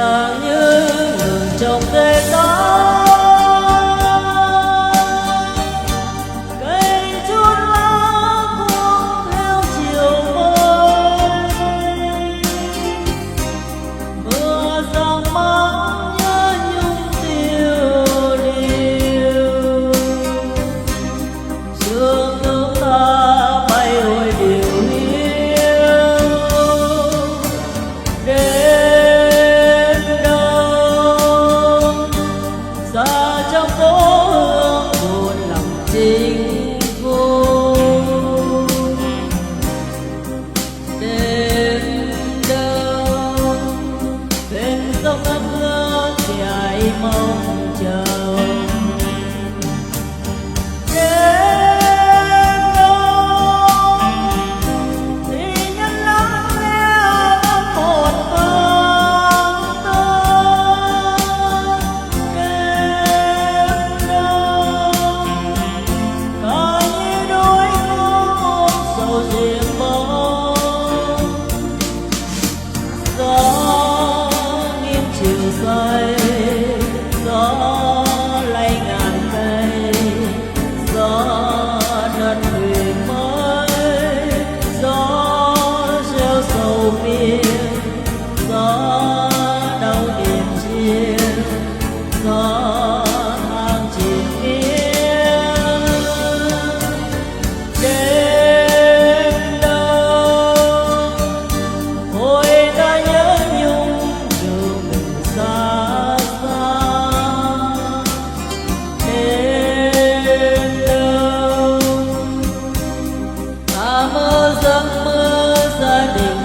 dàng như ngừng trong cây gió. Cây chút lá cuống theo chiều mới, mưa giăng mắt nhớ nhung tiêu điều. Sương nước ta bay hồi điều hiu, đến đâu xa trong phố hương buồn lòng chinh phục. Đến đâu bên sông ấm ướt dài mong chờ. Gió lay ngàn cây, gió đất thuyền mới, gió reo sầu miên, gió đau niềm riêng, gió tháng triền miên. Đến đâu ôi ta nhớ nhung dù mình xa. Giấc mơ gia đình